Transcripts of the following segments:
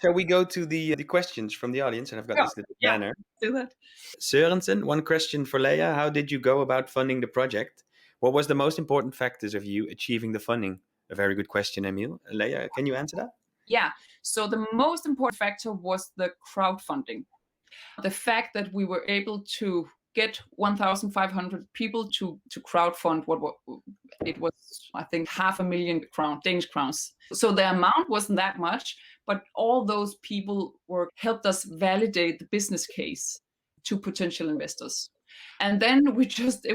Shall we go to the questions from the audience? And I've got Yeah, this little yeah, banner. do that. Sørensen, one question for Leia. How did you go about funding the project? What was the most important factors of you achieving the funding? A very good question, Emil. Leia, can you answer that? Yeah. So the most important factor was the crowdfunding. The fact that we were able to get 1,500 people to crowdfund what it was, I think, 500,000 Danish crowns. So the amount wasn't that much, but all those people helped us validate the business case to potential investors. And then it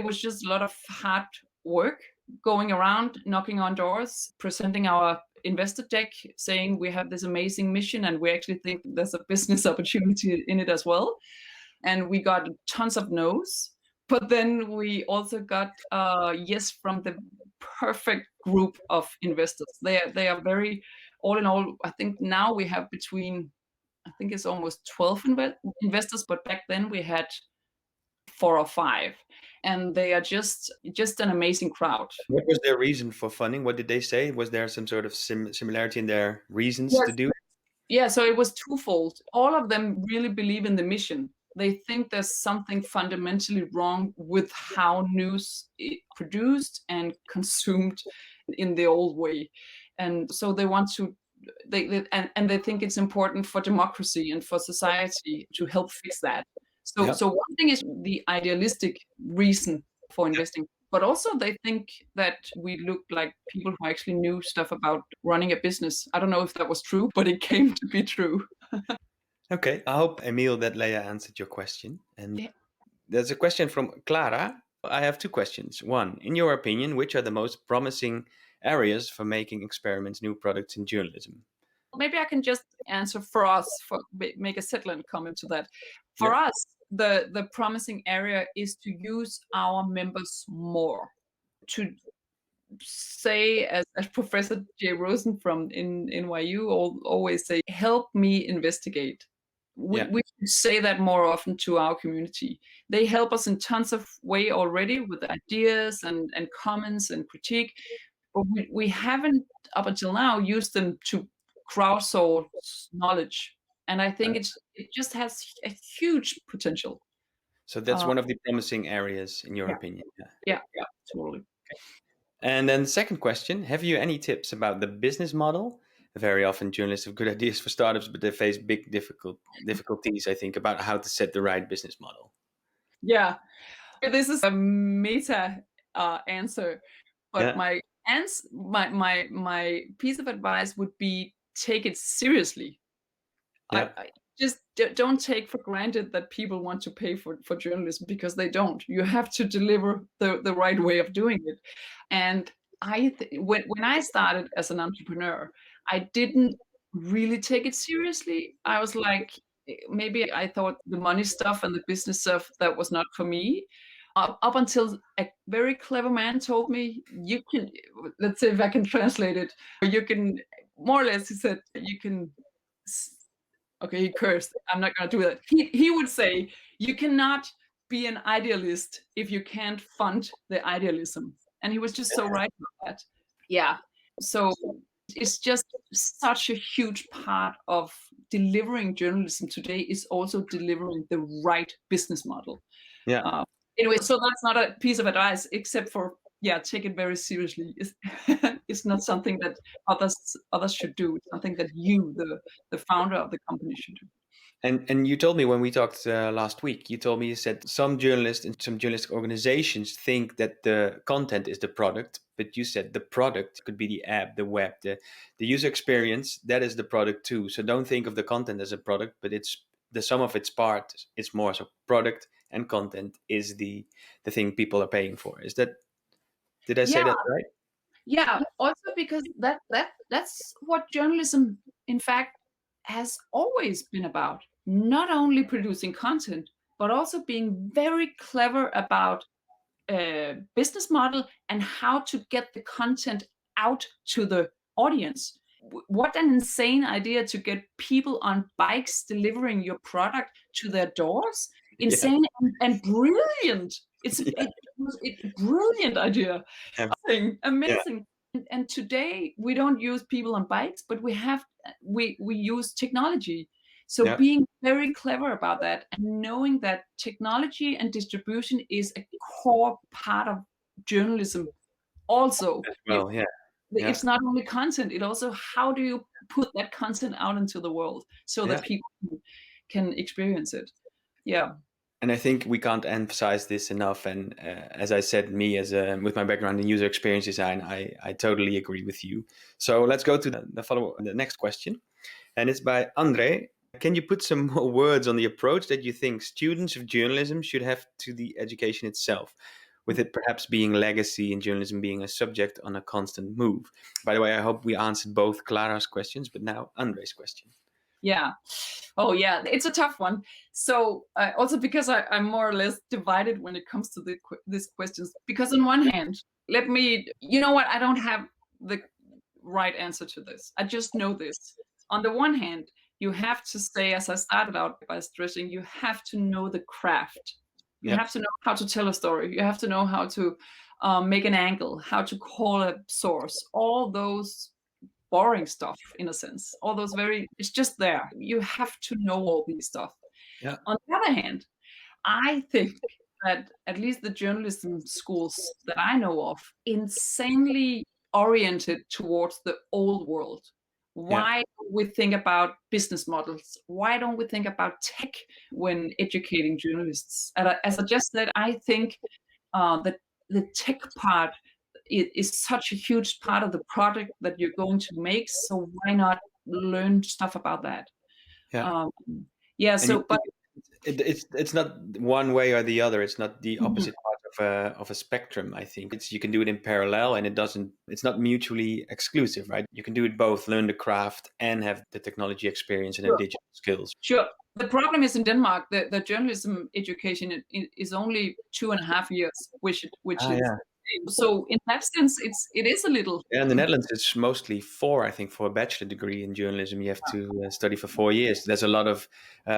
was just a lot of hard work, going around, knocking on doors, presenting our investor deck, saying we have this amazing mission and we actually think there's a business opportunity in it as well. And we got tons of no's. But then we also got yes from the perfect group of investors. They are very, all in all, I think now we have I think it's almost 12 investors, but back then we had 4 or 5, and they are just an amazing crowd. What was their reason for funding? What did they say? Was there some sort of similarity in their reasons to Yes. do it? Yeah, so it was twofold. All of them really believe in the mission. They think there's something fundamentally wrong with how news is produced and consumed in the old way. And so they want to they think it's important for democracy and for society to help fix that. So Yeah. so one thing is the idealistic reason for investing, but also they think that we look like people who actually knew stuff about running a business. I don't know if that was true, but it came to be true. Okay. I hope, Emil, that Leia answered your question. And Yeah. there's a question from Clara. I have two questions. One, in your opinion, which are the most promising areas for making experiments, new products in journalism? Maybe I can just answer for us, make a Zetland comment to that. For Yeah. us, the promising area is to use our members more, to say, as Professor Jay Rosen from in NYU always say, help me investigate. Yeah. We should say that more often to our community. They help us in tons of way already with ideas and comments and critique, but we haven't up until now used them to crowdsource knowledge. And I think it just has a huge potential. So that's Uh, one of the promising areas, in your yeah, opinion. Yeah. yeah, totally. And then the second question, have you any tips about the business model? Very often journalists have good ideas for startups, but they face big difficulties, I think, about how to set the right business model. Yeah, this is a meta answer, but Yeah. my piece of advice would be take it seriously. Yeah. I just don't take for granted that people want to pay for journalism, because they don't. You have to deliver the right way of doing it. And when I started as an entrepreneur, I didn't really take it seriously. I was like, maybe I thought the money stuff and the business stuff, that was not for me. Up until a very clever man told me, you can, let's say if I can translate it, you can, more or less, he said, you can, okay, he cursed. I'm not going to do that. He would say, you cannot be an idealist if you can't fund the idealism. And he was just so right about that. Yeah. So it's just such a huge part of delivering journalism today is also delivering the right business model. Yeah. Anyway, so that's not a piece of advice, except for, yeah, take it very seriously. It's not something that others should do. It's something that you, the founder of the company, should do. And you told me when we talked last week, you said some journalists and some journalistic organizations think that the content is the product, but you said the product could be the app, the web, the user experience. That is the product too. So don't think of the content as a product, but it's the sum of its parts. It's more so product and content is the thing people are paying for. Did I say Yeah, that right? yeah. Also because that's what journalism, in fact, has always been about. Not only producing content, but also being very clever about business model and how to get the content out to the audience. What an insane idea to get people on bikes delivering your product to their doors. Yeah. Insane and brilliant. It's Yeah. it was a brilliant idea. Yeah. Amazing, Yeah. amazing. And today we don't use people on bikes, but we use technology. So Yeah, being very clever about that and knowing that technology and distribution is a core part of journalism also. as well. Yeah, yeah, It's not only content, it also how do you put that content out into the world so yeah. that people can experience it. Yeah. And I think we can't emphasize this enough. And as I said, me as with my background in user experience design, I totally agree with you. So let's go to the next question, and it's by Andre. Can you put some more words on the approach that you think students of journalism should have to the education itself, with it perhaps being legacy and journalism being a subject on a constant move? By the way, I hope we answered both Clara's questions, but now Andre's question. Yeah. Oh, yeah. It's a tough one. So also because I'm more or less divided when it comes to these questions. Because on one hand, you know what? I don't have the right answer to this. I just know this. On the one hand, you have to say, as I started out by stressing, you have to know the craft. You Yeah, have to know how to tell a story. You have to know how to make an angle, how to call a source. All those boring stuff in a sense. All those it's just there. You have to know all these stuff. yeah, On the other hand, I think that at least the journalism schools that I know of, insanely oriented towards the old world. yeah, Why don't we think about business models? Why don't we think about tech when educating journalists? And as I just said, I think that the tech part is such a huge part of the product that you're going to make. So why not learn stuff about that? yeah. Um, yeah. And you So, but think it's not one way or the other. It's not the Mhm. opposite part of a spectrum. I think it's you can do it in parallel, and it's not mutually exclusive, right? You can do it both, learn the craft and have the technology experience and the Sure. digital skills. Sure. The problem is in Denmark, the journalism education is only 2.5 years, which Ah, is yeah. so in that sense, it is a little. Yeah, in the Netherlands, it's mostly four. I think for a bachelor degree in journalism, you have to study for 4 years. There's a lot of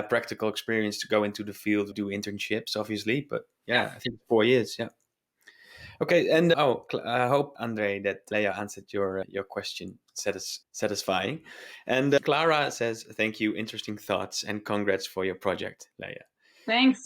practical experience to go into the field, do internships, obviously. But yeah, I think 4 years. Yeah. Okay, and I hope Andre that Leia answered your question satisfying. And Clara says, "Thank you, interesting thoughts, and congrats for your project, Leia." Thanks.